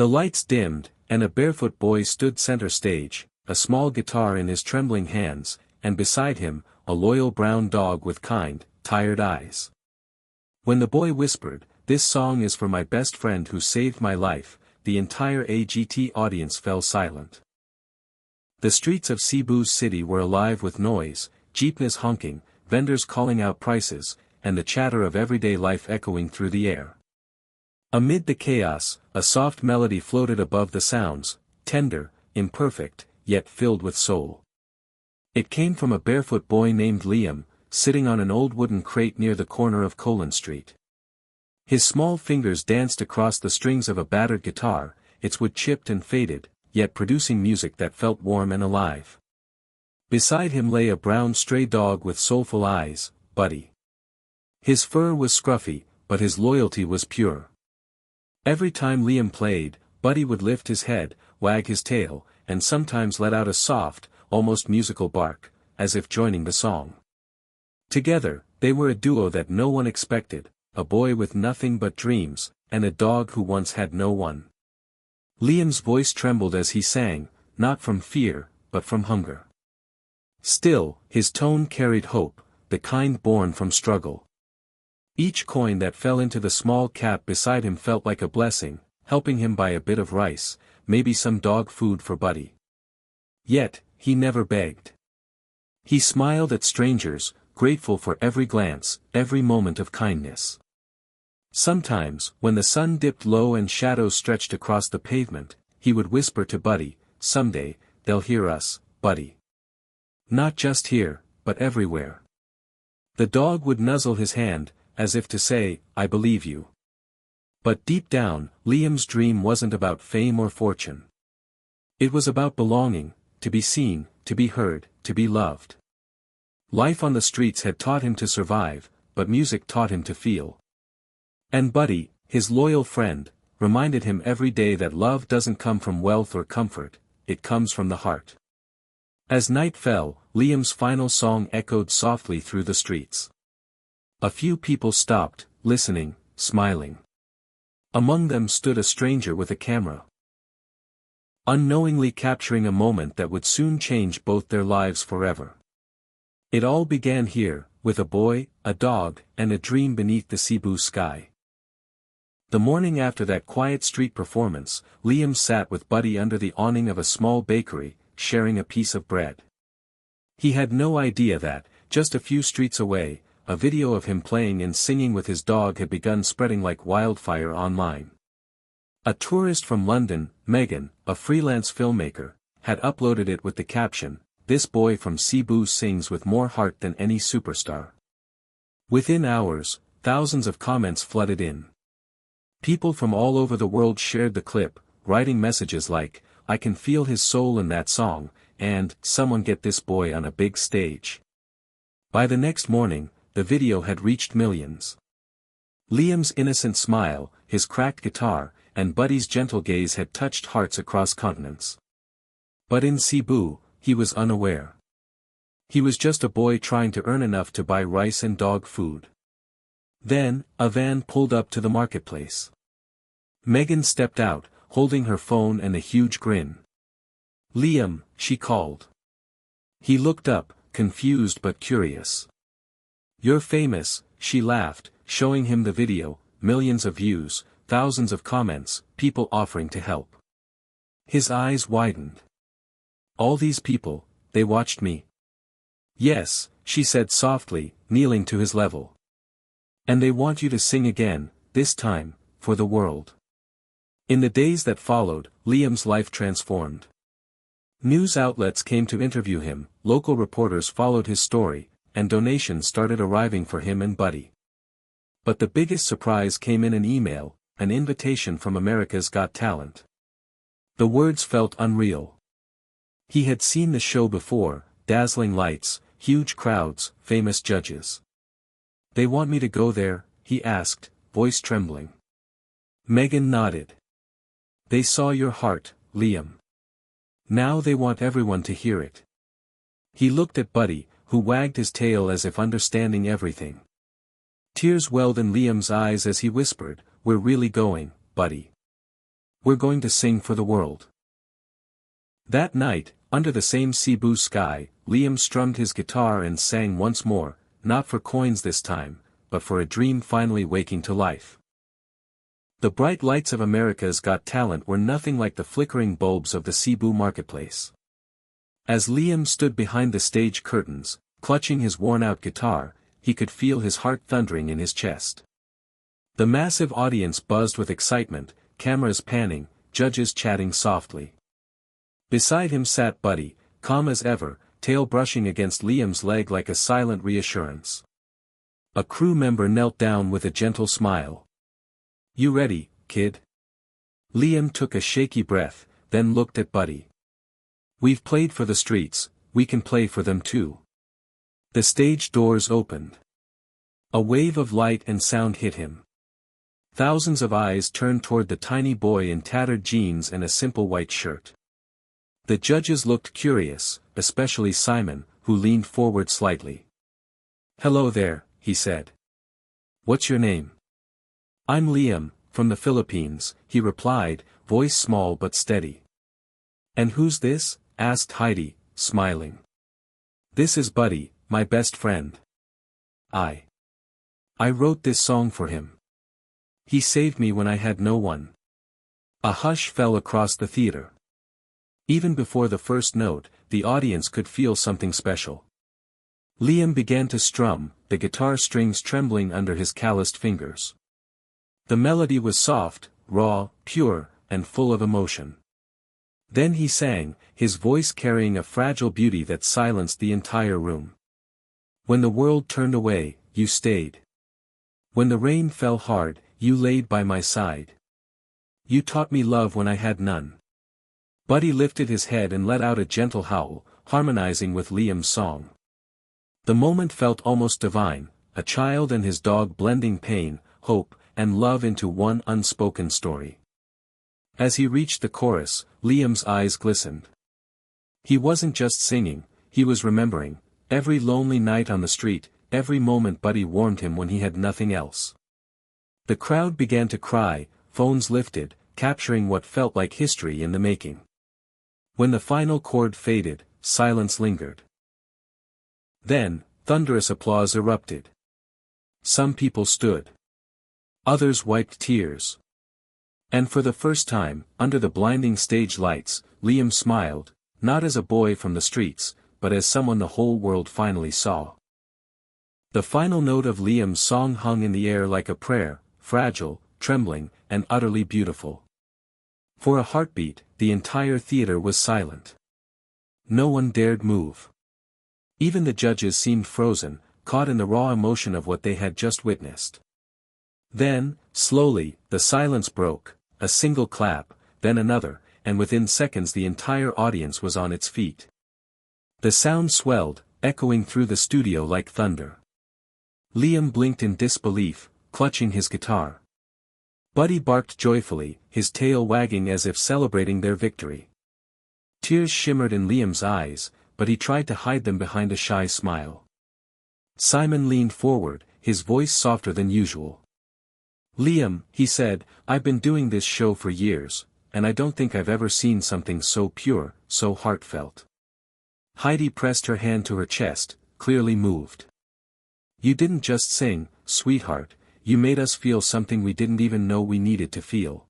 The lights dimmed, and a barefoot boy stood center stage, a small guitar in his trembling hands, and beside him, a loyal brown dog with kind, tired eyes. When the boy whispered, "This song is for my best friend who saved my life," the entire AGT audience fell silent. The streets of Cebu's city were alive with noise, jeepneys honking, vendors calling out prices, and the chatter of everyday life echoing through the air. Amid the chaos, a soft melody floated above the sounds, tender, imperfect, yet filled with soul. It came from a barefoot boy named Liam, sitting on an old wooden crate near the corner of Colon Street. His small fingers danced across the strings of a battered guitar, its wood chipped and faded, yet producing music that felt warm and alive. Beside him lay a brown stray dog with soulful eyes, Buddy. His fur was scruffy, but his loyalty was pure. Every time Liam played, Buddy would lift his head, wag his tail, and sometimes let out a soft, almost musical bark, as if joining the song. Together, they were a duo that no one expected, a boy with nothing but dreams, and a dog who once had no one. Liam's voice trembled as he sang, not from fear, but from hunger. Still, his tone carried hope, the kind born from struggle. Each coin that fell into the small cap beside him felt like a blessing, helping him buy a bit of rice, maybe some dog food for Buddy. Yet, he never begged. He smiled at strangers, grateful for every glance, every moment of kindness. Sometimes, when the sun dipped low and shadows stretched across the pavement, he would whisper to Buddy, "Someday, they'll hear us, Buddy. Not just here, but everywhere." The dog would nuzzle his hand, as if to say, "I believe you." But deep down, Liam's dream wasn't about fame or fortune. It was about belonging, to be seen, to be heard, to be loved. Life on the streets had taught him to survive, but music taught him to feel. And Buddy, his loyal friend, reminded him every day that love doesn't come from wealth or comfort, it comes from the heart. As night fell, Liam's final song echoed softly through the streets. A few people stopped, listening, smiling. Among them stood a stranger with a camera, unknowingly capturing a moment that would soon change both their lives forever. It all began here, with a boy, a dog, and a dream beneath the Cebu sky. The morning after that quiet street performance, Liam sat with Buddy under the awning of a small bakery, sharing a piece of bread. He had no idea that, just a few streets away, a video of him playing and singing with his dog had begun spreading like wildfire online. A tourist from London, Megan, a freelance filmmaker, had uploaded it with the caption, "This boy from Cebu sings with more heart than any superstar." Within hours, thousands of comments flooded in. People from all over the world shared the clip, writing messages like, "I can feel his soul in that song," and "Someone get this boy on a big stage." By the next morning, the video had reached millions. Liam's innocent smile, his cracked guitar, and Buddy's gentle gaze had touched hearts across continents. But in Cebu, he was unaware. He was just a boy trying to earn enough to buy rice and dog food. Then, a van pulled up to the marketplace. Megan stepped out, holding her phone and a huge grin. "Liam," she called. He looked up, confused but curious. "You're famous," she laughed, showing him the video, millions of views, thousands of comments, people offering to help. His eyes widened. "All these people, they watched me?" "Yes," she said softly, kneeling to his level. "And they want you to sing again, this time, for the world." In the days that followed, Liam's life transformed. News outlets came to interview him, local reporters followed his story, and donations started arriving for him and Buddy. But the biggest surprise came in an email, an invitation from America's Got Talent. The words felt unreal. He had seen the show before, dazzling lights, huge crowds, famous judges. "They want me to go there?" he asked, voice trembling. Megan nodded. "They saw your heart, Liam. Now they want everyone to hear it." He looked at Buddy, who wagged his tail as if understanding everything. Tears welled in Liam's eyes as he whispered, "We're really going, Buddy. We're going to sing for the world. That night, under the same Cebu sky, Liam strummed his guitar and sang once more, not for coins this time, but for a dream finally waking to life. The bright lights of America's Got Talent were nothing like the flickering bulbs of the Cebu marketplace. As Liam stood behind the stage curtains, clutching his worn-out guitar, he could feel his heart thundering in his chest. The massive audience buzzed with excitement, cameras panning, judges chatting softly. Beside him sat Buddy, calm as ever, tail brushing against Liam's leg like a silent reassurance. A crew member knelt down with a gentle smile. "You ready, kid?" Liam took a shaky breath, then looked at Buddy. "We've played for the streets, we can play for them too." The stage doors opened. A wave of light and sound hit him. Thousands of eyes turned toward the tiny boy in tattered jeans and a simple white shirt. The judges looked curious, especially Simon, who leaned forward slightly. "Hello there," he said. "What's your name?" "I'm Liam, from the Philippines," he replied, voice small but steady. "And who's this?" asked Heidi, smiling. "This is Buddy, my best friend. I wrote this song for him. He saved me when I had no one." A hush fell across the theater. Even before the first note, the audience could feel something special. Liam began to strum, the guitar strings trembling under his calloused fingers. The melody was soft, raw, pure, and full of emotion. Then he sang, his voice carrying a fragile beauty that silenced the entire room. "When the world turned away, you stayed. When the rain fell hard, you laid by my side. You taught me love when I had none." Buddy lifted his head and let out a gentle howl, harmonizing with Liam's song. The moment felt almost divine, a child and his dog blending pain, hope, and love into one unspoken story. As he reached the chorus, Liam's eyes glistened. He wasn't just singing, he was remembering, every lonely night on the street, every moment Buddy warmed him when he had nothing else. The crowd began to cry, phones lifted, capturing what felt like history in the making. When the final chord faded, silence lingered. Then, thunderous applause erupted. Some people stood. Others wiped tears. And for the first time, under the blinding stage lights, Liam smiled, not as a boy from the streets, but as someone the whole world finally saw. The final note of Liam's song hung in the air like a prayer, fragile, trembling, and utterly beautiful. For a heartbeat, the entire theater was silent. No one dared move. Even the judges seemed frozen, caught in the raw emotion of what they had just witnessed. Then, slowly, the silence broke, a single clap, then another, and within seconds the entire audience was on its feet. The sound swelled, echoing through the studio like thunder. Liam blinked in disbelief, clutching his guitar. Buddy barked joyfully, his tail wagging as if celebrating their victory. Tears shimmered in Liam's eyes, but he tried to hide them behind a shy smile. Simon leaned forward, his voice softer than usual. "Liam," he said, "I've been doing this show for years, and I don't think I've ever seen something so pure, so heartfelt." Heidi pressed her hand to her chest, clearly moved. "You didn't just sing, sweetheart, you made us feel something we didn't even know we needed to feel."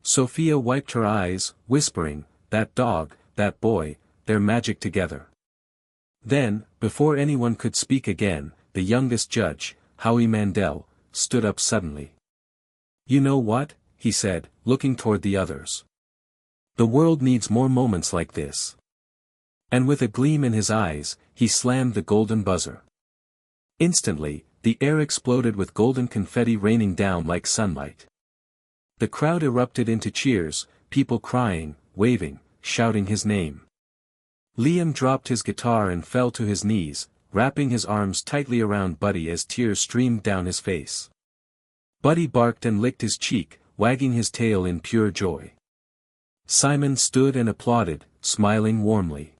Sophia wiped her eyes, whispering, "That dog, that boy, they're magic together." Then, before anyone could speak again, the youngest judge, Howie Mandel, stood up suddenly. "You know what?" he said, looking toward the others. "The world needs more moments like this." And with a gleam in his eyes, he slammed the golden buzzer. Instantly, the air exploded with golden confetti raining down like sunlight. The crowd erupted into cheers, people crying, waving, shouting his name. Liam dropped his guitar and fell to his knees, wrapping his arms tightly around Buddy as tears streamed down his face. Buddy barked and licked his cheek, wagging his tail in pure joy. Simon stood and applauded, smiling warmly.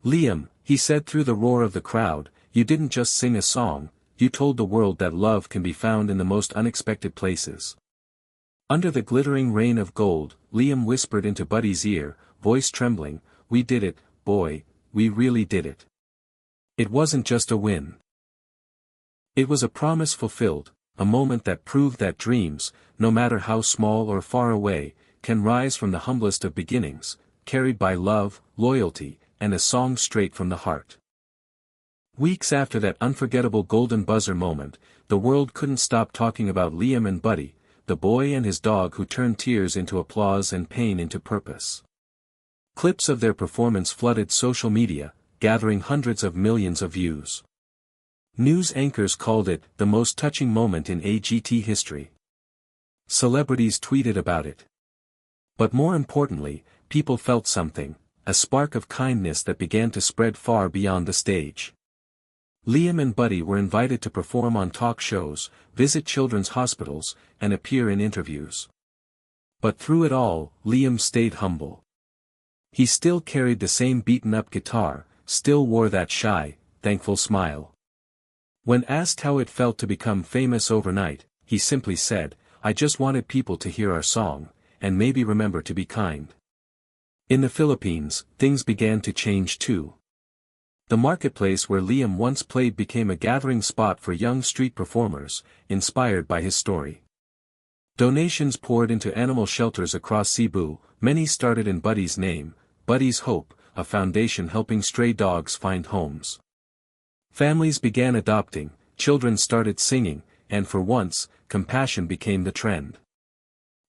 "Liam," he said through the roar of the crowd, "you didn't just sing a song, you told the world that love can be found in the most unexpected places." Under the glittering rain of gold, Liam whispered into Buddy's ear, voice trembling, "We did it, boy, we really did it. It wasn't just a win. It was a promise fulfilled, a moment that proved that dreams, no matter how small or far away, can rise from the humblest of beginnings, carried by love, loyalty, and a song straight from the heart." Weeks after that unforgettable golden buzzer moment, the world couldn't stop talking about Liam and Buddy, the boy and his dog who turned tears into applause and pain into purpose. Clips of their performance flooded social media, gathering hundreds of millions of views. News anchors called it the most touching moment in AGT history. Celebrities tweeted about it. But more importantly, people felt something, a spark of kindness that began to spread far beyond the stage. Liam and Buddy were invited to perform on talk shows, visit children's hospitals, and appear in interviews. But through it all, Liam stayed humble. He still carried the same beaten-up guitar, still wore that shy, thankful smile. When asked how it felt to become famous overnight, he simply said, "I just wanted people to hear our song, and maybe remember to be kind." In the Philippines, things began to change too. The marketplace where Liam once played became a gathering spot for young street performers, inspired by his story. Donations poured into animal shelters across Cebu, many started in Buddy's name, Buddy's Hope, a foundation helping stray dogs find homes. Families began adopting, children started singing, and for once, compassion became the trend.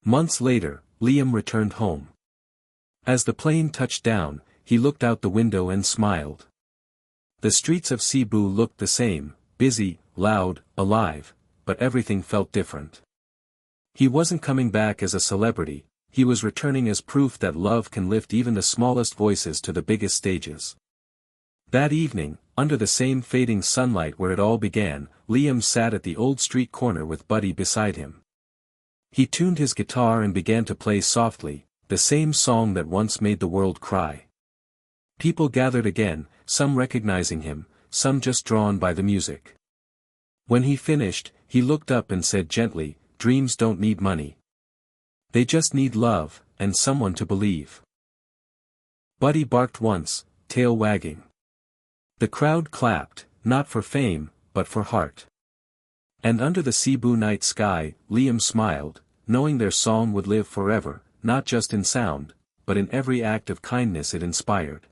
Months later, Liam returned home. As the plane touched down, he looked out the window and smiled. The streets of Cebu looked the same, busy, loud, alive, but everything felt different. He wasn't coming back as a celebrity, he was returning as proof that love can lift even the smallest voices to the biggest stages. That evening, under the same fading sunlight where it all began, Liam sat at the old street corner with Buddy beside him. He tuned his guitar and began to play softly, the same song that once made the world cry. People gathered again, some recognizing him, some just drawn by the music. When he finished, he looked up and said gently, "Dreams don't need money. They just need love, and someone to believe." Buddy barked once, tail wagging. The crowd clapped, not for fame, but for heart. And under the Cebu night sky, Liam smiled, knowing their song would live forever, not just in sound, but in every act of kindness it inspired.